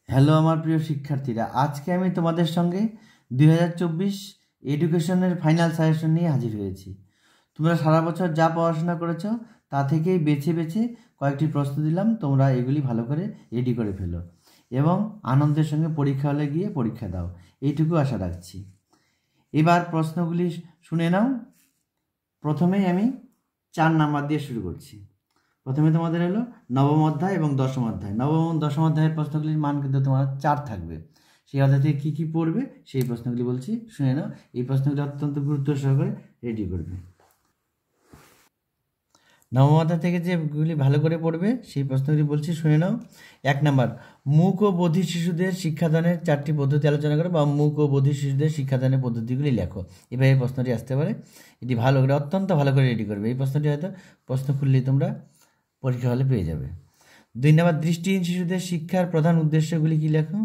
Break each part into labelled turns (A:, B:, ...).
A: Hello আমার প্রিয় শিক্ষার্থীরা, আজকে আমি তোমাদের সঙ্গে 2024 এডুকেশনের ফাইনাল সাজেশন নিয়ে হাজির হয়েছি। তোমরা সারা বছর যা পড়াশোনা করেছো তা থেকেই বেছে বেছে কয়েকটি প্রশ্ন দিলাম, তোমরা এগুলি ভালো করে রেডি করে ফেলো এবং আনন্দের সঙ্গে পরীক্ষা হলে গিয়ে পরীক্ষা দাও, এইটুকু আশা রাখছি। এবার প্রশ্নগুলি শুনে নাও। প্রথমেই আমি 4 নাম্বার দিয়ে শুরু করছি। প্রথমে তোমাদের হলো নবম অধ্যায় এবং দশম অধ্যায়। নবম এবং দশম অধ্যায়ের প্রশ্নগুলির মান কিন্তু তোমার 4 থাকবে। সেই অধ্যায় থেকে কী কী পড়বে সেই প্রশ্নগুলি বলছি, শুনে নাও। এই প্রশ্নগুলি অত্যন্ত গুরুত্ব সহকারে রেডি করবে। নবম অধ্যায় থেকে যেগুলি ভালো করে পড়বে সেই প্রশ্নগুলি বলছি, শুনে নাও। 1 নাম্বার, মূক ও বধির শিশুদের শিক্ষাদানের 4টি পদ্ধতি আলোচনা করো, বা মূক ও বধির শিশুদের শিক্ষাদানের পদ্ধতিগুলি লেখো। এভাবে এই প্রশ্নটি আসতে পারে। এটি ভালো করে, অত্যন্ত ভালো করে রেডি করবে। এই প্রশ্নটি হয়তো প্রশ্ন খুললেই তোমরা পরীক্ষা হলে পেয়ে যাবে। 2 নাম্বার, দৃষ্টিহীন শিশুদের শিক্ষার প্রধান উদ্দেশ্যগুলি কী লেখো।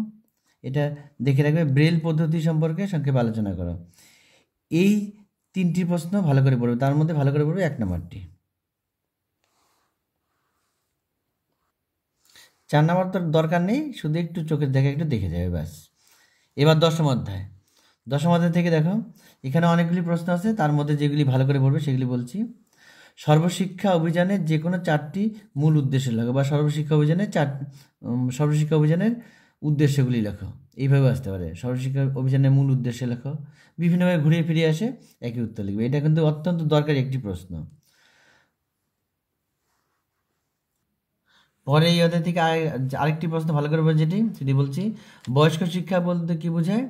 A: এটা দেখে রাখবে। ব্রেল পদ্ধতি সম্পর্কে সংক্ষেপে আলোচনা করো। এই 3টি প্রশ্ন ভালো করে পড়বে। তার মধ্যে ভালো করে পড়বে 1 নাম্বারটি। 4 নাম্বার তো দরকার নেই, শুধু একটু চোখের দেখা একটু দেখে যাবে ব্যাস। এবার দশম অধ্যায়। দশম অধ্যায় থেকে দেখো, এখানে অনেকগুলি প্রশ্ন আছে, তার মধ্যে যেগুলি ভালো করে পড়বে সেগুলি বলছি। সর্বশিক্ষা অভিযানের যে কোনো 4টি মূল উদ্দেশ্য লেখো, বা সর্বশিক্ষা অভিযানের উদ্দেশ্যগুলি লেখো। এইভাবে আসতে পারে। সর্বশিক্ষা অভিযানের মূল উদ্দেশ্য লেখো। বিভিন্নভাবে ঘুরিয়ে ফিরিয়ে আসে, একই উত্তর লিখবে। এটা কিন্তু অত্যন্ত দরকারি একটি প্রশ্ন। পরে এই অধ্যায় থেকে আরেকটি প্রশ্ন ভালো করে পড়বে, সেটি বলছি, বয়স্ক শিক্ষা বলতে কি বোঝায়।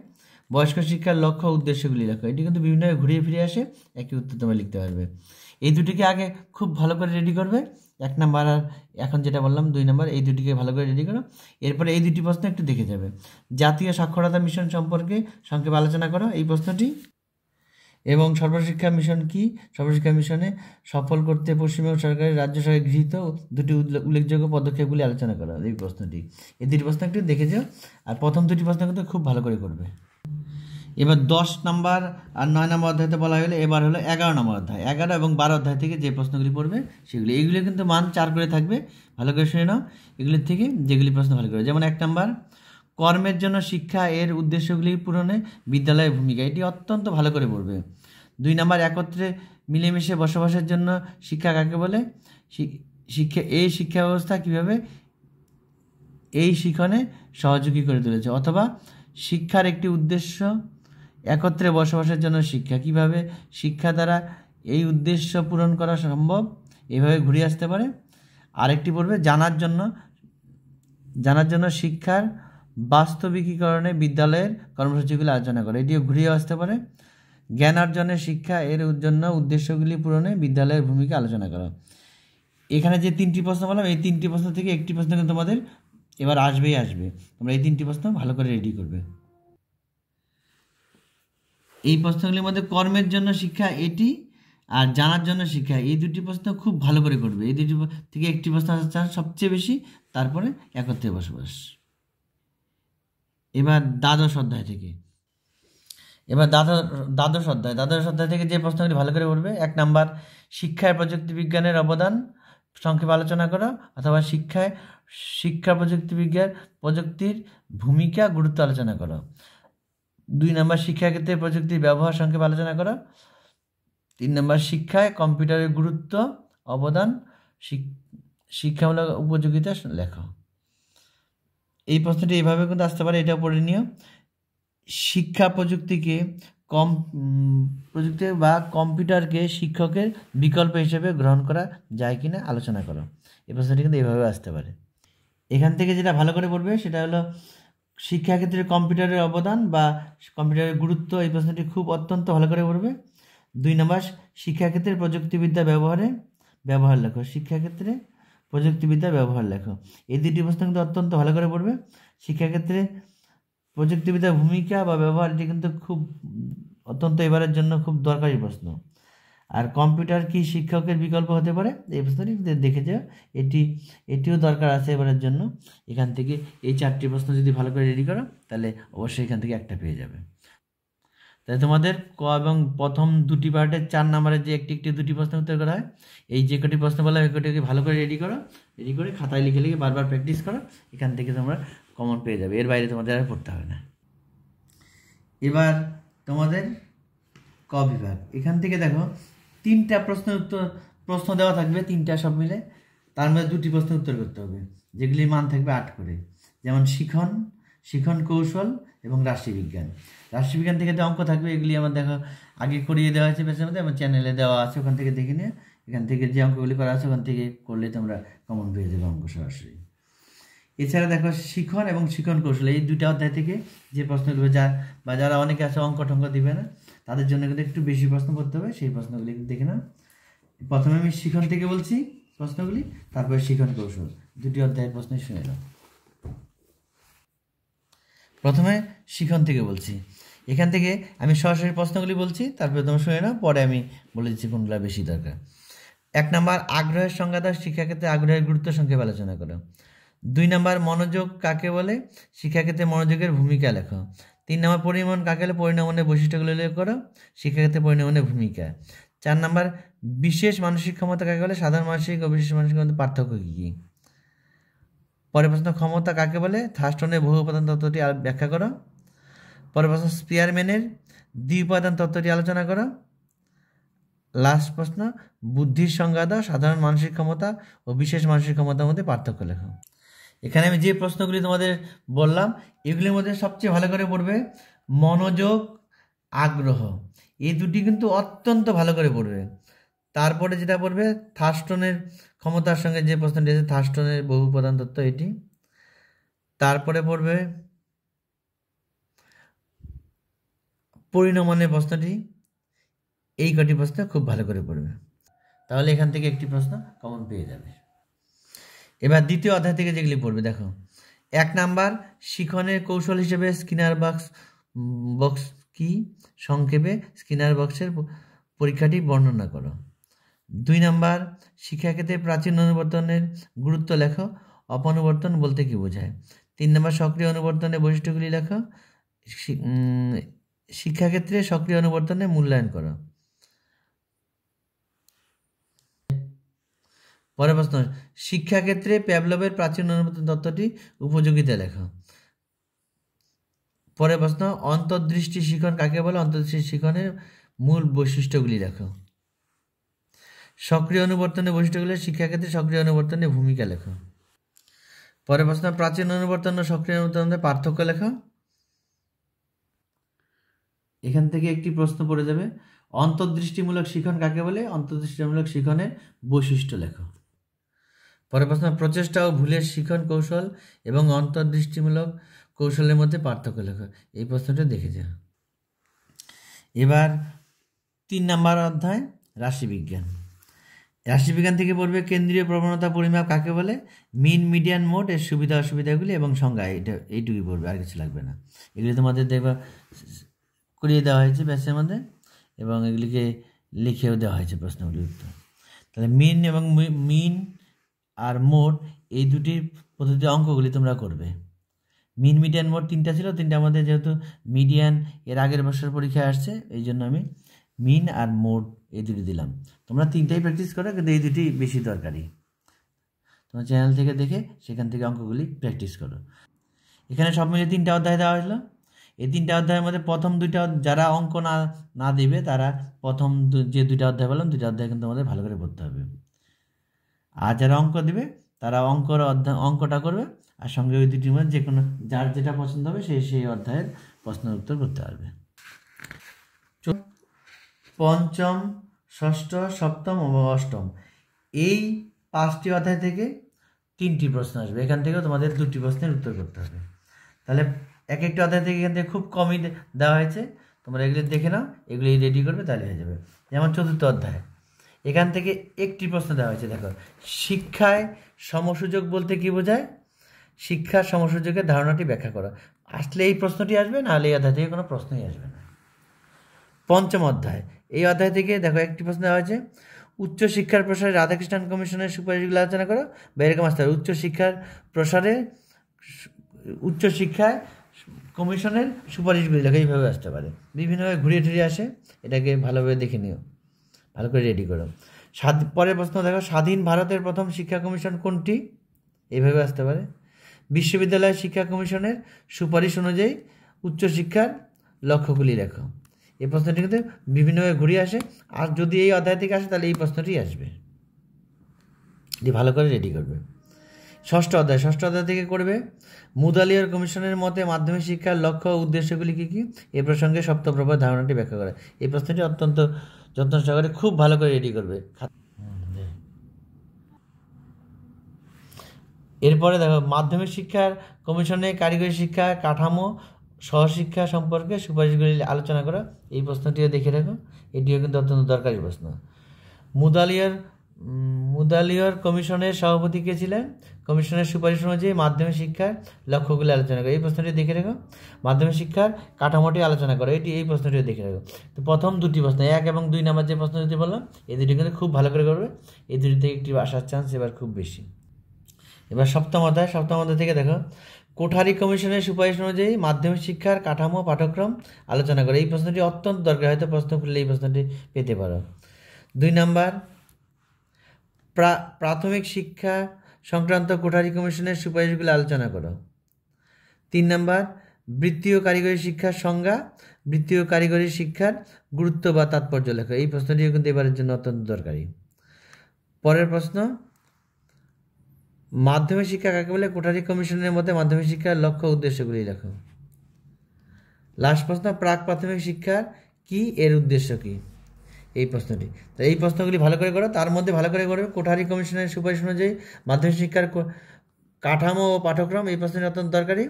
A: বয়স্ক শিক্ষার লক্ষ্য উদ্দেশ্যগুলি লেখো। এটি কিন্তু বিভিন্নভাবে ঘুরিয়ে ফিরে আসে, একই উত্তর তোমরা লিখতে পারবে। এই দুটিকে আগে খুব ভালো করে রেডি করবে। 1 নাম্বার আর এখন যেটা বললাম 2 নাম্বার, এই দুটিকে ভালো করে রেডি করো। এরপরে এই দুটি প্রশ্ন একটু দেখে যাবে। জাতীয় সাক্ষরতা মিশন সম্পর্কে সংক্ষেপে আলোচনা করো, এই প্রশ্নটি। এবং সর্বশিক্ষা মিশন কি। সর্বশিক্ষা মিশনে সফল করতে পশ্চিমবঙ্গ সরকারের রাজ্য সরকার গৃহীত দুটি উল্লেখযোগ্য পদক্ষেপগুলি আলোচনা করা, এই প্রশ্নটি। এই দুটি প্রশ্ন একটু দেখে যাও, আর প্রথম দুটি প্রশ্ন কিন্তু খুব ভালো করে করবে। এবার 10 নাম্বার আর 9 নাম্বার অধ্যায়তে বলা হলে, এবার হলো 11 নম্বর অধ্যায়। 11 এবং 12 অধ্যায় থেকে যে প্রশ্নগুলি পড়বে এইগুলি কিন্তু মান 4 করে থাকবে। ভালো করে শুনে নাও এগুলির থেকে যেগুলি প্রশ্ন ভালো করে। যেমন 1 নাম্বার, কর্মের জন্য শিক্ষা এর উদ্দেশ্যগুলি পূরণে বিদ্যালয়ের ভূমিকা। এটি অত্যন্ত ভালো করে পড়বে। 2 নাম্বার, একত্রে মিলেমিশে বসবাসের জন্য শিক্ষা কাকে বলে। এই শিক্ষা ব্যবস্থা কীভাবে এই শিখনে সহযোগী করে তুলেছে। অথবা শিক্ষার একটি উদ্দেশ্য একত্রে বসবাসের জন্য শিক্ষা, কিভাবে শিক্ষা দ্বারা এই উদ্দেশ্য পূরণ করা সম্ভব, এভাবে ঘুরিয়ে আসতে পারে। আরেকটি পড়বে, জানার জন্য শিক্ষার বাস্তবিকীকরণে বিদ্যালয়ের কর্মসূচিগুলি আলোচনা করে। এটিও ঘুরিয়ে আসতে পারে। জ্ঞান অর্জনের শিক্ষা এর জন্য উদ্দেশ্যগুলি পূরণে বিদ্যালয়ের ভূমিকা আলোচনা করা। এখানে যে 3টি প্রশ্ন বললাম, এই 3টি প্রশ্ন থেকে একটি প্রশ্ন কিন্তু তোমাদের এবার আসবেই আসবে। তোমরা এই 3টি প্রশ্ন ভালো করে রেডি করবে। এই প্রশ্নগুলির মধ্যে কর্মের জন্য শিক্ষা এটি, আর জানার জন্য শিক্ষা, এই দুটি প্রশ্ন খুব ভালো করে করবে। এই দুটি থেকে একটি প্রশ্ন আসার সবচেয়ে বেশি, তারপরে একত্রে বসবাস। এবার দ্বাদশ অধ্যায় থেকে, দ্বাদশ অধ্যায় থেকে যে প্রশ্নগুলি ভালো করে পড়বে। 1 নাম্বার, শিক্ষায় প্রযুক্তি বিজ্ঞানের অবদান সংক্ষেপে আলোচনা করা, অথবা শিক্ষা প্রযুক্তির ভূমিকা গুরুত্ব আলোচনা করা। 2 নাম্বার, শিক্ষাক্ষেত্রে প্রযুক্তির ব্যবহার সংক্ষেপে আলোচনা করা। 3 নাম্বার, শিক্ষায় কম্পিউটারের গুরুত্ব অবদান শিক্ষামূলক উপযোগিতা লেখা। এই প্রশ্নটি এইভাবে কিন্তু আসতে পারে, এটা পড়ে নিও। শিক্ষা প্রযুক্তি বা কম্পিউটারকে শিক্ষকের বিকল্প হিসেবে গ্রহণ করা যায় কিনা আলোচনা করো। এই প্রশ্নটি কিন্তু এইভাবে আসতে পারে। এখান থেকে যেটা ভালো করে পড়বে সেটা হলো শিক্ষাক্ষেত্রে কম্পিউটারের অবদান বা কম্পিউটারের গুরুত্ব। এই প্রশ্নটি খুব অত্যন্ত ভালো করে পড়বে। 2 নম্বর, শিক্ষাক্ষেত্রে প্রযুক্তিবিদ্যা ব্যবহার লেখো। শিক্ষাক্ষেত্রে প্রযুক্তিবিদ্যার ব্যবহার লেখো। এই দুটি প্রশ্ন কিন্তু অত্যন্ত ভালো করে পড়বে। শিক্ষাক্ষেত্রে প্রযুক্তিবিদ্যার ভূমিকা বা ব্যবহার, এটি কিন্তু খুব অত্যন্ত এবারের জন্য খুব দরকারি প্রশ্ন। আর কম্পিউটার কি শিক্ষকের বিকল্প হতে পারে, এই প্রশ্নটি দেখে যাও, এটিও দরকার আছে এবারের জন্য। এখান থেকে এই 4টি প্রশ্ন যদি ভালো করে রেডি করো, তাহলে অবশ্যই এখান থেকে একটা পেয়ে যাবে। তাই তোমাদের ক এবং প্রথম 2টি পার্টের 4 নম্বরের যে একটি 2টি প্রশ্ন উত্তর করা হয়, এই যে কটি প্রশ্ন বলা হয়, এই কটিকে ভালো করে রেডি করে খাতায় লিখে বারবার প্র্যাকটিস করো। এখান থেকে তোমরা কমন পেয়ে যাবে, এর বাইরে তোমাদের আর পড়তে হবে না। এবার তোমাদের ক বিভাগ, এখান থেকে দেখো 3টা প্রশ্ন দেওয়া থাকবে, 3টা সব মিলে, তার মধ্যে 2টি প্রশ্নের উত্তর করতে হবে, যেগুলির মান থাকবে 8 করে। যেমন শিখন কৌশল এবং রাশিবিজ্ঞান। রাশিবিজ্ঞান থেকে যে অঙ্ক থাকবে এগুলি আমার দেখো আগে করিয়ে দেওয়া হয়েছে বেশির মধ্যে, আমার চ্যানেলে দেওয়া আছে, ওখান থেকে দেখে নিয়ে এখান থেকে যে অঙ্কগুলি করা আছে ওখান থেকে করলে তোমরা কমন পেয়ে যাবে অঙ্ক সরাসরি। এছাড়া দেখো শিখন এবং শিখন কৌশল, এই 2টা অধ্যায় থেকে যে প্রশ্নগুলো যারা অনেকে আছে অঙ্ক টঙ্ক দিবে না, তাদের জন্য কিন্তু একটু বেশি প্রশ্ন করতে হবে, সেই প্রশ্নগুলি দেখে নাও। প্রথমে আমি শিখন থেকে বলছি প্রশ্নগুলি, তারপরে শিখন কৌশল, 2টি অধ্যায়ের প্রশ্ন শুনে নাও। প্রথমে শিখন থেকে বলছি, এখান থেকে আমি সরাসরি প্রশ্নগুলি বলছি, তারপরে তোমরা শুনে নাও, পরে আমি বলে দিচ্ছি কোনগুলো বেশি দরকার। 1 নম্বর আগ্রহের সংজ্ঞা দাও, শিক্ষাক্ষেত্রে আগ্রহের গুরুত্ব সংক্ষেপে আলোচনা করো। 2 নম্বর মনোযোগ কাকে বলে, শিক্ষাক্ষেত্রে মনোযোগের ভূমিকা লেখো। 3 নম্বর পরিমাণ কাকে বলে, পরিণমনের বৈশিষ্ট্যগুলো উল্লেখ করো, শিক্ষাক্ষেত্রে পরিণমনের ভূমিকা। 4 নম্বর বিশেষ মানসিক ক্ষমতা কাকে বলে, সাধারণ মানসিক ও বিশেষ মানসিক ক্ষমতার পার্থক্য কী কী। পরের প্রশ্ন ক্ষমতা কাকে বলে, থার্স্টনের বহু উপাদান তত্ত্বটি ব্যাখ্যা করো। পরের প্রশ্ন স্পিয়ারম্যানের দ্বি-উপাদান তত্ত্বটি আলোচনা করো। লাস্ট প্রশ্ন বুদ্ধির সংজ্ঞা দাও, সাধারণ মানসিক ক্ষমতা ও বিশেষ মানসিক ক্ষমতার মধ্যে পার্থক্য লেখো। এখানে আমি যে প্রশ্নগুলি তোমাদের বললাম এগুলির মধ্যে সবচেয়ে ভালো করে পড়বে মনোযোগ, আগ্রহ, এই 2টি কিন্তু অত্যন্ত ভালো করে পড়বে। তারপরে যেটা পড়বে থার্স্টনের ক্ষমতার সঙ্গে যে প্রশ্নটি আছে, থার্স্টনের বহু উপাদান তত্ত্ব এটি। তারপরে পড়বে পরিণমনের প্রশ্নটি। এই কটি প্রশ্ন খুব ভালো করে পড়বে, তাহলে এখান থেকে একটি প্রশ্ন কমন পেয়ে যাবে। এবার দ্বিতীয় অধ্যায় থেকে যেগুলি পড়বে দেখো, 1 নাম্বার শিখনের কৌশল হিসেবে স্কিনার বক্স কি, সংক্ষেপে স্কিনার বক্সের পরীক্ষাটি বর্ণনা করো। 2 নাম্বার শিক্ষাক্ষেত্রে প্রাচীন অনুবর্তনের গুরুত্ব লেখো, অপনুবর্তন বলতে কি বোঝায়। 3 নাম্বার সক্রিয় অনুবর্তনের বৈশিষ্ট্যগুলি লেখো, শিক্ষাক্ষেত্রে সক্রিয় অনুবর্তনের মূল্যায়ন করো। পরের প্রশ্ন শিক্ষাক্ষেত্রে প্যাভলভের প্রাচীন অনুবর্তন তত্ত্বটি উপযোগিতা লেখো। পরের প্রশ্ন অন্তর্দৃষ্টি শিখন কাকে বলে, অন্তর্দৃষ্টি শিখনের মূল বৈশিষ্ট্যগুলি লেখো। সক্রিয় অনুবর্তনের বৈশিষ্ট্যগুলি, শিক্ষাক্ষেত্রে সক্রিয় অনুবর্তনের ভূমিকা লেখো। পরের প্রশ্ন প্রাচীন অনুবর্তন ও সক্রিয় অনুবর্তনের পার্থক্য লেখো। এখান থেকে একটি প্রশ্ন পড়ে যাবে অন্তর্দৃষ্টিমূলক শিখন কাকে বলে, অন্তর্দৃষ্টিমূলক শিখনের বৈশিষ্ট্য লেখো। পরের প্রশ্ন প্রচেষ্টা ও ভুলের শিখন কৌশল এবং অন্তর্দৃষ্টিমূলক কৌশলের মধ্যে পার্থক্য লেখো। এই প্রশ্নটা দেখে যাও। এবার 3 নাম্বার অধ্যায় রাশিবিজ্ঞান। রাশিবিজ্ঞান থেকে পড়বে কেন্দ্রীয় প্রবণতা পরিমাপ কাকে বলে, মিন মিডিয়ান মোড এর সুবিধা অসুবিধাগুলি এবং সংজ্ঞা, এইটুকুই পড়বে, আর কিছু লাগবে না। এগুলি তোমাদের দেখবা করিয়ে দেওয়া হয়েছে ব্যাসের মধ্যে এবং এগুলিকে লিখেও দেওয়া হয়েছে প্রশ্নগুলির উত্তর। তাহলে মিন আর মোড এই 2টি পদ্ধতি অঙ্কগুলি তোমরা করবে। মিন মিডিয়ান মোড 3টা ছিল, 3টার মধ্যে যেহেতু মিডিয়ান এর আগের বছর পরীক্ষায় আসছে এই জন্য আমি মিন আর মোড এই 2টি দিলাম। তোমরা 3টাই প্র্যাকটিস করো, কিন্তু এই 2টি বেশি দরকারি। তোমার চ্যানেল থেকে দেখে সেখান থেকে অঙ্কগুলি প্র্যাকটিস করো। এখানে সব মিলিয়ে 3টা অধ্যায় দেওয়া হলো। এই 3টা অধ্যায়ের মধ্যে প্রথম 2টা যারা অঙ্ক না দেবে তারা প্রথম যে 2টা অধ্যায় বললাম 2টা অধ্যায় কিন্তু আমাদের ভালো করে পড়তে হবে। আর যারা অঙ্ক দেবে তারা অঙ্কটা করবে, আর সঙ্গে ওই 2টির মধ্যে যে কোনো যার যেটা পছন্দ হবে সেই অধ্যায়ের প্রশ্নের উত্তর করতে পারবে। পঞ্চম, ষষ্ঠ, সপ্তম ও অষ্টম এই 5টি অধ্যায় থেকে 3টি প্রশ্ন আসবে, এখান থেকেও তোমাদের 2টি প্রশ্নের উত্তর করতে হবে। তাহলে এক একটা অধ্যায় থেকে এখান থেকে খুব কমই দেওয়া হয়েছে, তোমরা এগুলি দেখে নাও, এগুলি রেডি করবে তাহলে হয়ে যাবে। যেমন 4র্থ অধ্যায়, এখান থেকে একটি প্রশ্ন দেওয়া হয়েছে, দেখো শিক্ষায় সমসুযোগ বলতে কি বোঝায়, শিক্ষার সমসুযোগের ধারণাটি ব্যাখ্যা করো। আসলে এই প্রশ্নটি আসবে, নাহলে এই অধ্যায় থেকে কোনো প্রশ্নই আসবে না। 5ম অধ্যায়, এই অধ্যায় থেকে দেখো একটি প্রশ্ন দেওয়া হয়েছে উচ্চশিক্ষার প্রসারে রাধাকৃষ্ণন কমিশনের সুপারিশগুলো আলোচনা করো, বা এরকম আসতে হবে উচ্চশিক্ষায় কমিশনের সুপারিশগুলি লেখো, এইভাবে আসতে পারে, বিভিন্নভাবে ঘুরিয়ে টুরিয়ে আসে, এটাকে ভালোভাবে দেখে নিও, ভালো করে রেডি করো। পরের প্রশ্ন দেখো স্বাধীন ভারতের প্রথম শিক্ষা কমিশন কোনটি, এইভাবে আসতে পারে। বিশ্ববিদ্যালয় শিক্ষা কমিশনের সুপারিশ অনুযায়ী উচ্চশিক্ষার লক্ষ্যগুলি লেখো। এই প্রশ্নটি কিন্তু বিভিন্নভাবে ঘুরে আসে, আর যদি এই অধ্যায় থেকে আসে তাহলে এই প্রশ্নটি আসবে, এটি ভালো করে রেডি করবে। ষষ্ঠ অধ্যায় থেকে করবে মুদালিয়ার কমিশনের মতে মাধ্যমিক শিক্ষার লক্ষ্য ও উদ্দেশ্যগুলি কী কী, এ প্রসঙ্গে সপ্তপ্রভা ধারণাটি ব্যাখ্যা করে। এই প্রশ্নটি অত্যন্ত যত্ন সহকারে খুব ভালো করে রেডি করবে। এরপরে দেখো মাধ্যমিক শিক্ষার কমিশনে কারিগরি শিক্ষা কাঠামো সহশিক্ষা সম্পর্কে সুপারিশগুলি আলোচনা করা, এই প্রশ্নটিও দেখে রাখো, এটিও কিন্তু অত্যন্ত দরকারি প্রশ্ন। মুদালিয়ার কমিশনের সভাপতি কে ছিলেন? কমিশনের সুপারিশ অনুযায়ী মাধ্যমিক শিক্ষার লক্ষ্যগুলি আলোচনা করে, এই প্রশ্নটি দেখে রাখো। মাধ্যমিক শিক্ষার কাঠামোটি আলোচনা করো, এই প্রশ্নটিও দেখে রাখো। তো প্রথম দুটি প্রশ্ন 1 এবং 2 নাম্বার যে প্রশ্ন যদি বললাম, এই দুটি কিন্তু খুব ভালো করে করবে, এই দুটি থেকে একটি আসার চান্স এবার খুব বেশি। এবার সপ্তম অধ্যায় থেকে দেখো কোঠারি কমিশনের সুপারিশ অনুযায়ী মাধ্যমিক শিক্ষার কাঠামো পাঠ্যক্রম আলোচনা করে, এই প্রশ্নটি অত্যন্ত দরকার, হয়তো প্রশ্ন করলে এই প্রশ্নটি পেতে পারো। 2 নাম্বার প্রাথমিক শিক্ষা সংক্রান্ত কোঠারি কমিশনের সুপারিশগুলি আলোচনা করো। 3 নাম্বার বৃত্তীয় কারিগরি শিক্ষার সংজ্ঞা, বৃত্তীয় কারিগরি শিক্ষার গুরুত্ব বা তাৎপর্য লেখো, এই প্রশ্নটিও কিন্তু এবারের জন্য অত্যন্ত দরকারি। পরের প্রশ্ন মাধ্যমিক শিক্ষা কাকে বলে, কোঠারি কমিশনের মতে মাধ্যমিক শিক্ষার লক্ষ্য উদ্দেশ্যগুলি লেখো। লাস্ট প্রশ্ন প্রাক প্রাথমিক শিক্ষার কি, এর উদ্দেশ্য কি, এই প্রশ্নটি। তো এই প্রশ্নগুলি ভালো করে করো, তার মধ্যে ভালো করে করবে কোঠারি কমিশনের সুপারিশ অনুযায়ী মাধ্যমিক শিক্ষার কাঠামো ও পাঠ্যক্রম, এই প্রশ্নটি অত্যন্ত দরকারি।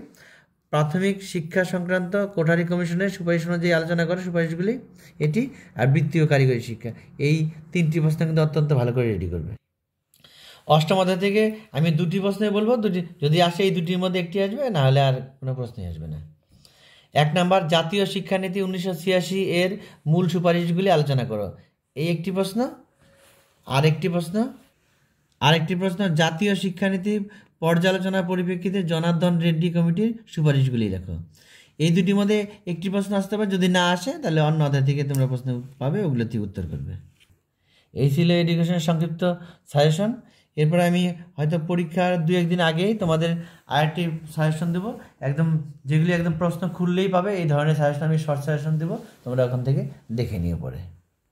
A: প্রাথমিক শিক্ষা সংক্রান্ত কোঠারি কমিশনের সুপারিশ অনুযায়ী আলোচনা করো সুপারিশগুলি, এটি। আর বৃত্তীয় কারিগরি শিক্ষা, এই 3টি প্রশ্ন কিন্তু অত্যন্ত ভালো করে রেডি করবে। অষ্টম অধ্যায় থেকে আমি 2টি প্রশ্নই বলবো, যদি আসে এই 2টির মধ্যে একটি আসবে, না হলে আর কোনো প্রশ্নই আসবে না। 1 নাম্বার জাতীয় শিক্ষানীতি 1986 এর মূল সুপারিশগুলি আলোচনা করো, এই একটি প্রশ্ন। আরেকটি প্রশ্ন জাতীয় শিক্ষানীতি পর্যালোচনার পরিপ্রেক্ষিতে জনার্দন রেড্ডি কমিটির সুপারিশগুলি লেখো। এই দুটির মধ্যে একটি প্রশ্ন আসতে পারে, যদি না আসে তাহলে অন্য অধ্যায় থেকে তোমরা প্রশ্ন পাবে, ওগুলো থেকে উত্তর করবে। এই ছিল এডুকেশনের সংক্ষিপ্ত সাজেশন। এরপরে আমি হয়তো পরীক্ষার 2-1 দিন আগেই তোমাদের আরেকটি সাজেশন দেবো, একদম যেগুলি একদম প্রশ্ন খুললেই পাবে, এই ধরনের সাজেশন আমি শর্ট সাজেশন দেবো, তোমরা ওখান থেকে দেখে নিয়ে পড়ে।